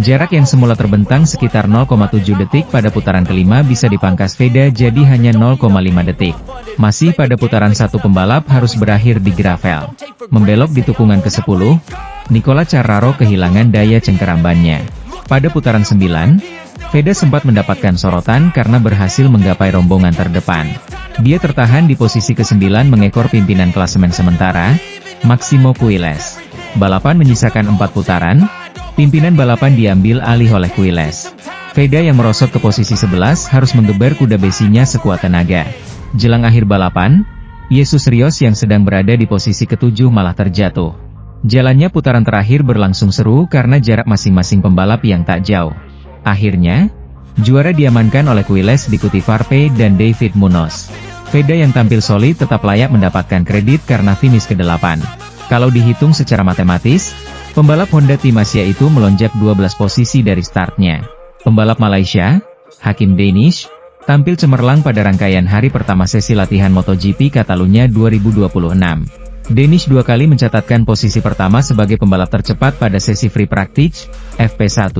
Jarak yang semula terbentang sekitar 0,7 detik pada putaran kelima bisa dipangkas Veda jadi hanya 0,5 detik. Masih pada putaran satu, pembalap harus berakhir di gravel. Membelok di tikungan ke-10, Nicola Carraro kehilangan daya cengkerambannya. Pada putaran 9, Veda sempat mendapatkan sorotan karena berhasil menggapai rombongan terdepan. Dia tertahan di posisi ke-9 mengekor pimpinan klasemen sementara, Máximo Quiles. Balapan menyisakan 4 putaran, pimpinan balapan diambil alih oleh Quiles. Veda yang merosot ke posisi 11 harus menggeber kuda besinya sekuat tenaga. Jelang akhir balapan, Jesus Rios yang sedang berada di posisi ke-7 malah terjatuh. Jalannya putaran terakhir berlangsung seru karena jarak masing-masing pembalap yang tak jauh. Akhirnya, juara diamankan oleh Quiles diikuti Varpe dan David Munoz. Veda yang tampil solid tetap layak mendapatkan kredit karena finish ke-8. Kalau dihitung secara matematis, pembalap Honda Tim Asia itu melonjak 12 posisi dari startnya. Pembalap Malaysia, Hakim Danish, tampil cemerlang pada rangkaian hari pertama sesi latihan MotoGP Catalunya 2026. Danish dua kali mencatatkan posisi pertama sebagai pembalap tercepat pada sesi free practice, FP1,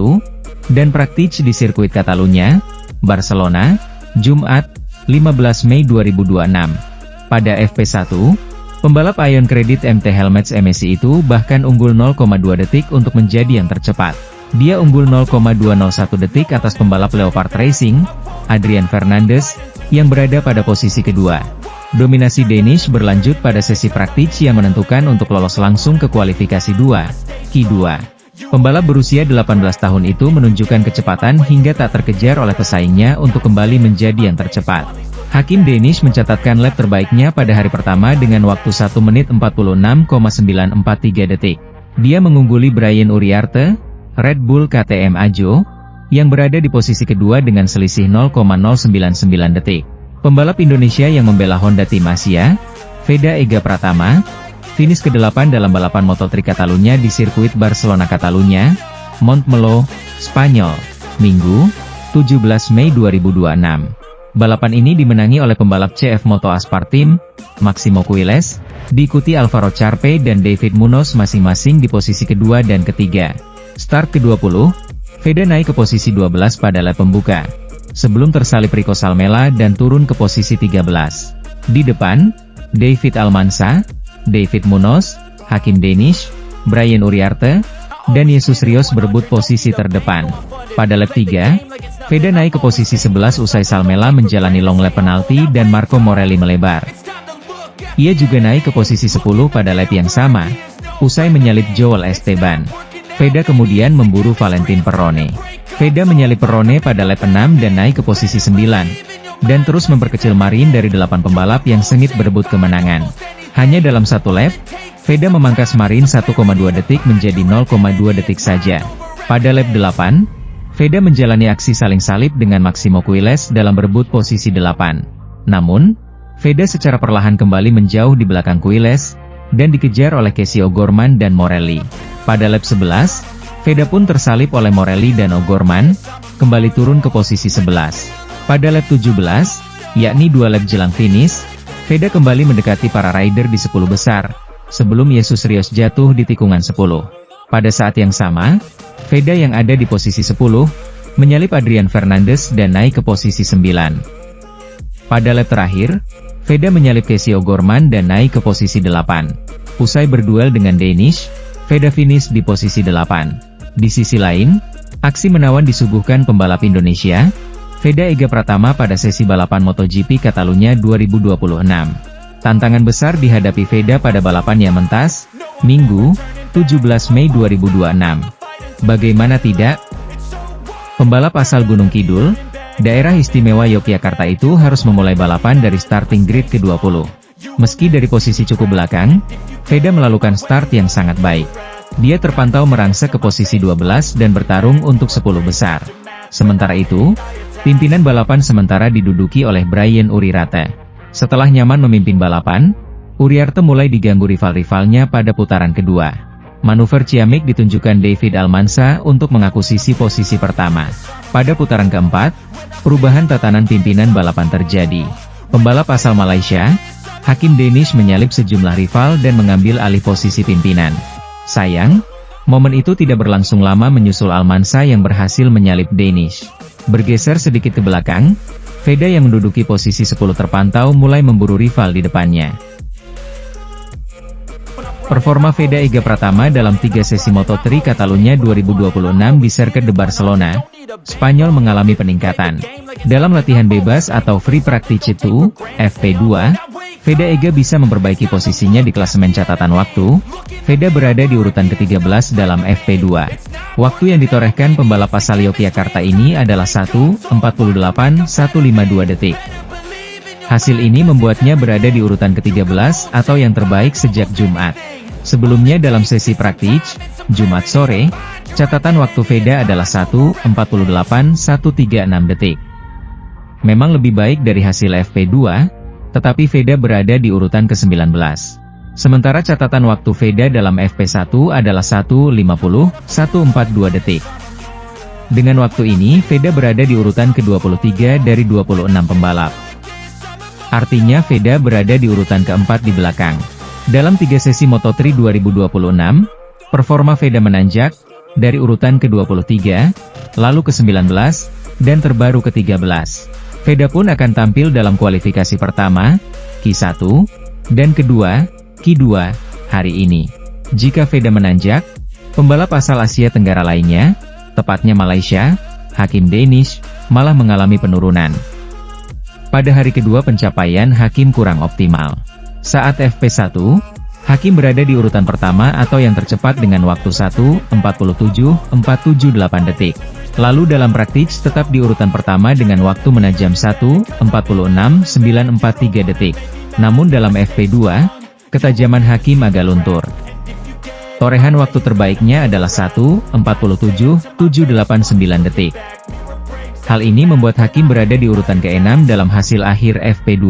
dan practice di sirkuit Catalunya, Barcelona, Jumat, 15 Mei 2026. Pada FP1, pembalap Ion Credit MT Helmets MSI itu bahkan unggul 0,2 detik untuk menjadi yang tercepat. Dia unggul 0,201 detik atas pembalap Leopard Racing, Adrian Fernandez, yang berada pada posisi kedua. Dominasi Danish berlanjut pada sesi praktis yang menentukan untuk lolos langsung ke kualifikasi 2, Q2. Pembalap berusia 18 tahun itu menunjukkan kecepatan hingga tak terkejar oleh pesaingnya untuk kembali menjadi yang tercepat. Hakim Danish mencatatkan lap terbaiknya pada hari pertama dengan waktu 1 menit 46,943 detik. Dia mengungguli Brian Uriarte, Red Bull KTM Ajo, yang berada di posisi kedua dengan selisih 0,099 detik. Pembalap Indonesia yang membela Honda Tim Asia, Veda Ega Pratama, finish ke-8 dalam balapan Moto3 Catalunya di sirkuit Barcelona Catalunya, Montmeló, Spanyol, Minggu, 17 Mei 2026. Balapan ini dimenangi oleh pembalap CF Moto Aspar Team, Máximo Quiles, diikuti Alvaro Charpe dan David Munoz masing-masing di posisi kedua dan ketiga. Start ke-20, Veda naik ke posisi 12 pada lap pembuka, sebelum tersalip Rico Salmela dan turun ke posisi 13. Di depan, David Almansa, David Munoz, Hakim Danish, Brian Uriarte, dan Jesus Rios berebut posisi terdepan. Pada lap 3, Veda naik ke posisi 11 usai Salmela menjalani long lap penalti dan Marco Morelli melebar. Ia juga naik ke posisi 10 pada lap yang sama, usai menyalip Joel Esteban. Veda kemudian memburu Valentin Perrone. Veda menyalip Perrone pada lap 6 dan naik ke posisi 9, dan terus memperkecil Marin dari 8 pembalap yang sengit berebut kemenangan. Hanya dalam satu lap, Veda memangkas Marin 1,2 detik menjadi 0,2 detik saja. Pada lap 8, Veda menjalani aksi saling salib dengan Máximo Quiles dalam berebut posisi 8. Namun, Veda secara perlahan kembali menjauh di belakang Quiles, dan dikejar oleh Casey O'Gorman dan Morelli. Pada lap 11, Veda pun tersalip oleh Morelli dan O'Gorman, kembali turun ke posisi 11. Pada lap 17, yakni 2 lap jelang finish, Veda kembali mendekati para rider di 10 besar, sebelum Jesus Rios jatuh di tikungan 10. Pada saat yang sama, Veda yang ada di posisi 10, menyalip Adrian Fernandez dan naik ke posisi 9. Pada lap terakhir, Veda menyalip Casey O'Gorman dan naik ke posisi 8. Usai berduel dengan Danish, Veda finish di posisi 8. Di sisi lain, aksi menawan disuguhkan pembalap Indonesia, Veda Ega Pratama pada sesi balapan MotoGP Catalunya 2026. Tantangan besar dihadapi Veda pada balapan yang mentas, Minggu, 17 Mei 2026. Bagaimana tidak? Pembalap asal Gunung Kidul, daerah istimewa Yogyakarta itu harus memulai balapan dari starting grid ke-20. Meski dari posisi cukup belakang, Veda melakukan start yang sangat baik. Dia terpantau merangsek ke posisi 12 dan bertarung untuk 10 besar. Sementara itu, pimpinan balapan sementara diduduki oleh Brian Uriarte. Setelah nyaman memimpin balapan, Uriarte mulai diganggu rival-rivalnya pada putaran kedua. Manuver ciamik ditunjukkan David Almansa untuk mengakuisisi posisi pertama. Pada putaran keempat, perubahan tatanan pimpinan balapan terjadi. Pembalap asal Malaysia, Hakim Danish menyalip sejumlah rival dan mengambil alih posisi pimpinan. Sayang, Momen itu tidak berlangsung lama menyusul Almansa yang berhasil menyalip Danish. Bergeser sedikit ke belakang, Veda yang menduduki posisi 10 terpantau mulai memburu rival di depannya. Performa Veda Ega Pratama dalam 3 sesi Moto3 Catalunya 2026 di Circuit de Barcelona, Spanyol mengalami peningkatan. Dalam latihan bebas atau Free Practice 2, FP2, Veda Ega bisa memperbaiki posisinya di klasemen catatan waktu. Veda berada di urutan ke-13 dalam FP2. Waktu yang ditorehkan pembalap asal Yogyakarta ini adalah 1:48.152 detik. Hasil ini membuatnya berada di urutan ke-13 atau yang terbaik sejak Jumat. Sebelumnya dalam sesi praktis, Jumat sore, catatan waktu Veda adalah 1:48.136 detik. Memang lebih baik dari hasil FP2, tetapi Veda berada di urutan ke-19. Sementara catatan waktu Veda dalam FP1 adalah 1:50.142 detik. Dengan waktu ini, Veda berada di urutan ke-23 dari 26 pembalap. Artinya Veda berada di urutan keempat di belakang. Dalam 3 sesi Moto3 2026, performa Veda menanjak, dari urutan ke-23, lalu ke-19, dan terbaru ke-13. Veda pun akan tampil dalam kualifikasi pertama, Q1, dan kedua, Q2, hari ini. Jika Veda menanjak, pembalap asal Asia Tenggara lainnya, tepatnya Malaysia, Hakim Danish, malah mengalami penurunan. Pada hari kedua pencapaian Hakim kurang optimal. Saat FP1, Hakim berada di urutan pertama atau yang tercepat dengan waktu 1:47.478 detik. Lalu dalam praktis tetap di urutan pertama dengan waktu menajam 1:46.943 detik. Namun dalam FP2, ketajaman Hakim agak luntur. Torehan waktu terbaiknya adalah 1:47.789 detik. Hal ini membuat Hakim berada di urutan ke-6 dalam hasil akhir FP2.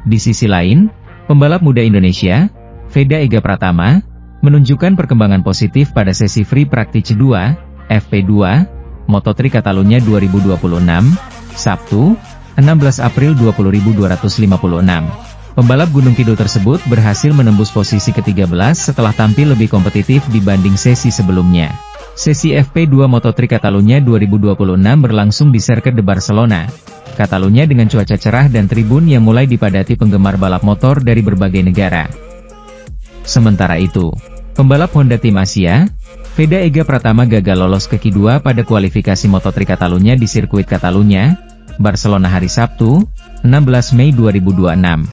Di sisi lain, pembalap muda Indonesia, Veda Ega Pratama, menunjukkan perkembangan positif pada sesi Free Practice 2, FP2, Moto3 Catalunya 2026, Sabtu, 16 April 20.256. Pembalap Gunung Kidul tersebut berhasil menembus posisi ke-13 setelah tampil lebih kompetitif dibanding sesi sebelumnya. Sesi FP2 Moto3 Catalunya 2026 berlangsung di Circuit de Barcelona, Catalunya dengan cuaca cerah dan tribun yang mulai dipadati penggemar balap motor dari berbagai negara. Sementara itu, pembalap Honda Tim Asia, Veda Ega Pratama gagal lolos ke Q2 pada kualifikasi Moto3 Catalunya di sirkuit Catalunya, Barcelona hari Sabtu, 16 Mei 2026.